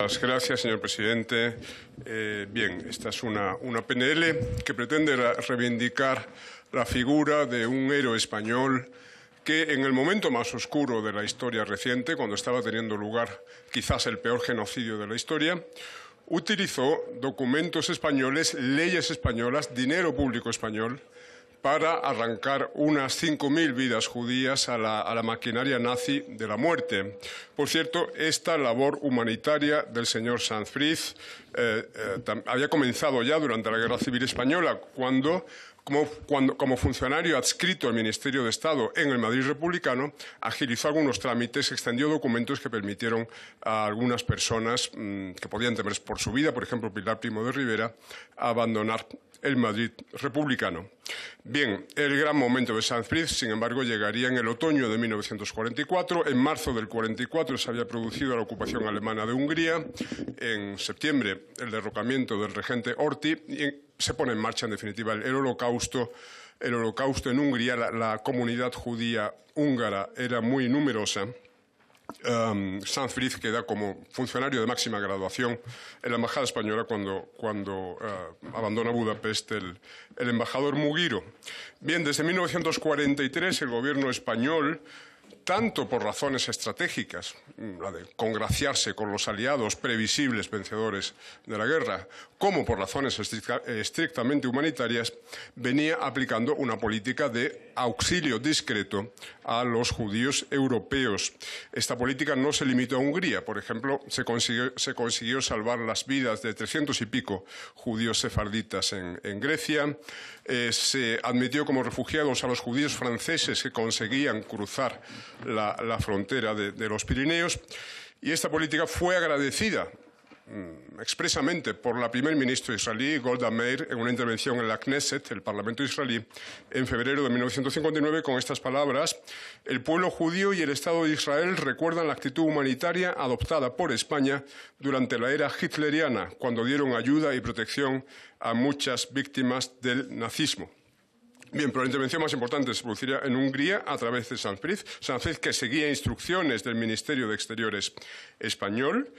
Gracias, señor presidente. Bien, esta es una PNL que pretende reivindicar la figura de un héroe español que en el momento más oscuro de la historia reciente, cuando estaba teniendo lugar quizás el peor genocidio de la historia, utilizó documentos españoles, leyes españolas, dinero público español, para arrancar unas 5.000 vidas judías a la maquinaria nazi de la muerte. Por cierto, esta labor humanitaria del señor Sanz Briz había comenzado ya durante la Guerra Civil Española, cuando como funcionario adscrito al Ministerio de Estado en el Madrid republicano, agilizó algunos trámites, extendió documentos que permitieron a algunas personas que podían temer por su vida, por ejemplo Pilar Primo de Rivera, abandonar el Madrid republicano. Bien, el gran momento de Sanz Briz, sin embargo, llegaría en el otoño de 1944. En marzo del 44 se había producido la ocupación alemana de Hungría. En septiembre, el derrocamiento del regente Horthy, y se pone en marcha, en definitiva, el holocausto. El holocausto en Hungría, la comunidad judía húngara era muy numerosa. Sanz Briz queda como funcionario de máxima graduación en la Embajada Española cuando abandona Budapest el embajador Mugiro. Bien, desde 1943 el gobierno español, tanto por razones estratégicas, la de congraciarse con los aliados previsibles vencedores de la guerra, como por razones estrictamente humanitarias, venía aplicando una política de auxilio discreto a los judíos europeos. Esta política no se limitó a Hungría. Por ejemplo, se consiguió salvar las vidas de 300 y pico judíos sefarditas en Grecia. Se admitió como refugiados a los judíos franceses que conseguían cruzar la frontera de los Pirineos, y esta política fue agradecida expresamente por la primer ministra israelí Golda Meir en una intervención en la Knesset, el Parlamento israelí, en febrero de 1959, con estas palabras: el pueblo judío y el Estado de Israel recuerdan la actitud humanitaria adoptada por España durante la era hitleriana, cuando dieron ayuda y protección a muchas víctimas del nazismo. Bien, pero la intervención más importante se produciría en Hungría a través de Sanz Briz, que seguía instrucciones del Ministerio de Exteriores español.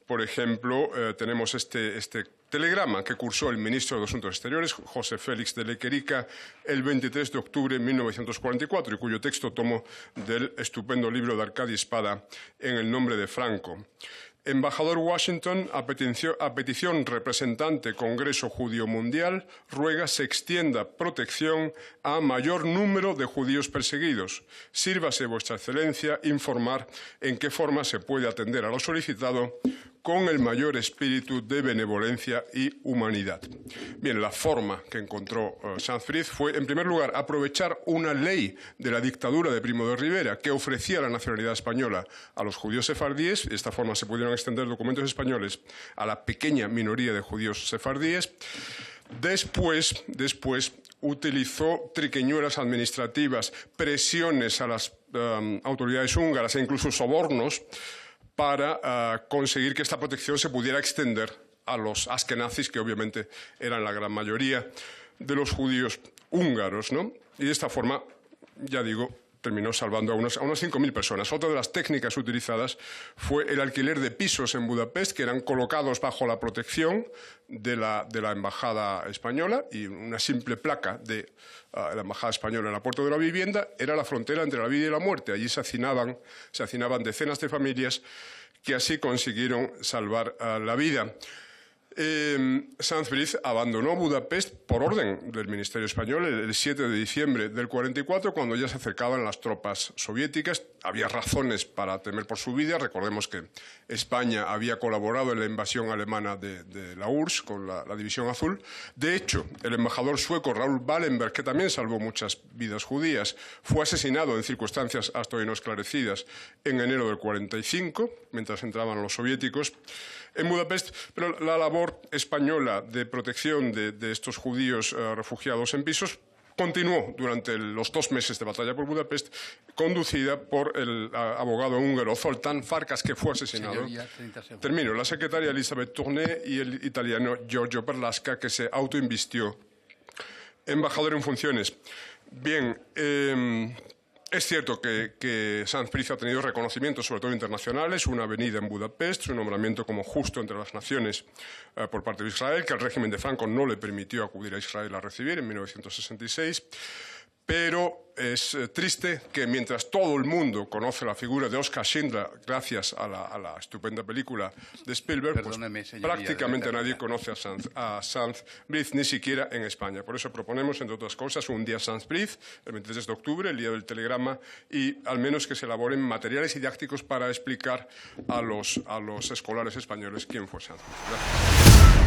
Por ejemplo, tenemos este telegrama que cursó el ministro de Asuntos Exteriores, José Félix de Lequerica, el 23 de octubre de 1944, y cuyo texto tomo del estupendo libro de Arcadi Espada, En el nombre de Franco. Embajador Washington, a petición representante Congreso Judío Mundial, ruega se extienda protección a mayor número de judíos perseguidos. Sírvase, Vuestra Excelencia, informar en qué forma se puede atender a lo solicitado con el mayor espíritu de benevolencia y humanidad. Bien, la forma que encontró Sanz Briz fue, en primer lugar, aprovechar una ley de la dictadura de Primo de Rivera que ofrecía la nacionalidad española a los judíos sefardíes. De esta forma se pudieron extender documentos españoles a la pequeña minoría de judíos sefardíes. Después utilizó triquiñuelas administrativas, presiones a las autoridades húngaras e incluso sobornos para conseguir que esta protección se pudiera extender a los askenazis, que obviamente eran la gran mayoría de los judíos húngaros, ¿no? Y de esta forma, ya digo, terminó salvando a unas 5.000 personas. Otra de las técnicas utilizadas fue el alquiler de pisos en Budapest, que eran colocados bajo la protección de la Embajada Española, y una simple placa de la Embajada Española en la puerta de la vivienda era la frontera entre la vida y la muerte. Allí se hacinaban decenas de familias que así consiguieron salvar la vida. Sanz Briz abandonó Budapest por orden del Ministerio Español el 7 de diciembre del 44, cuando ya se acercaban las tropas soviéticas. Había razones para temer por su vida. Recordemos que España había colaborado en la invasión alemana de la URSS con la División Azul. De hecho, el embajador sueco Raúl Wallenberg, que también salvó muchas vidas judías, fue asesinado en circunstancias hasta hoy no esclarecidas en enero del 45, mientras entraban los soviéticos en Budapest. Pero la labor española de protección de estos judíos refugiados en pisos continuó durante los 2 meses de batalla por Budapest, conducida por el abogado húngaro Zoltán Farkas, que fue asesinado. Termino. La secretaria Elisabeth Tourné y el italiano Giorgio Perlasca, que se autoinvistió embajador en funciones. Bien, Es cierto que Sanz Briz ha tenido reconocimientos, sobre todo internacionales, una avenida en Budapest, su nombramiento como justo entre las naciones por parte de Israel, que el régimen de Franco no le permitió acudir a Israel a recibir en 1966. Pero es triste que mientras todo el mundo conoce la figura de Oskar Schindler gracias a la estupenda película de Spielberg, pues prácticamente nadie conoce a Sanz Briz, ni siquiera en España. Por eso proponemos, entre otras cosas, un día Sanz Briz, el 23 de octubre, el día del telegrama, y al menos que se elaboren materiales didácticos para explicar a los escolares españoles quién fue Sanz Briz. Gracias.